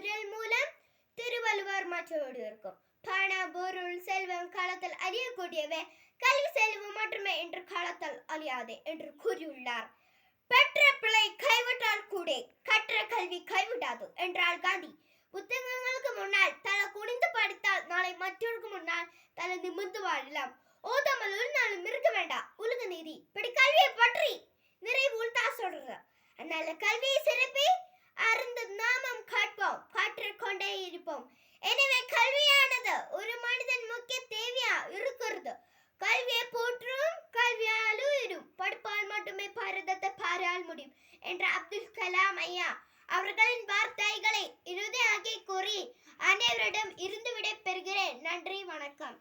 விரல் மூலம் திருவள்ளுவர் மற்றோடு இருக்கும். பண பொருள் செல்வம் காலத்தில் அறியக்கூடியவை, கல்வி செல்வம் மட்டுமே என்று காலத்தால் அழியாது என்று கூறியுள்ளார். பெற்ற பிள்ளை கைவிட்டால் கூட கற்ற கல்வி கைவிடாது என்றால் காந்தி. புத்தகங்களுக்கு முன்னால் தலை குனிந்து படித்தால் நாளை மற்றவருக்கு முன்னால் தலை நிமிர்ந்து வாழலாம். ஓதாமல் ஒரு நாளும் இருக்க வேண்டாம். உலக நீதி இப்படி கல்வியை பற்றி நிறைவு உள்தா சொல்றது. அதனால கல்வியை சிறப்பி அறிந்த நாமம் காட்போம், கற்றுக்கொண்டே இருப்போம். எனவே கல்வியானது ஒரு மனிதன் முக்கிய தேவையா இருக்கிறது. கல்வியை போற்றும், கல்வியால் உயரும், படிப்பால் மட்டுமே பாரதத்தை பாரால் முடியும் என்ற அப்துல் கலாம் ஐயா அவர்களின் வார்த்தைகளை இறுதியாகி கூறி அனைவரிடம் இருந்து விடை பெறுகிறேன். நன்றி, வணக்கம்.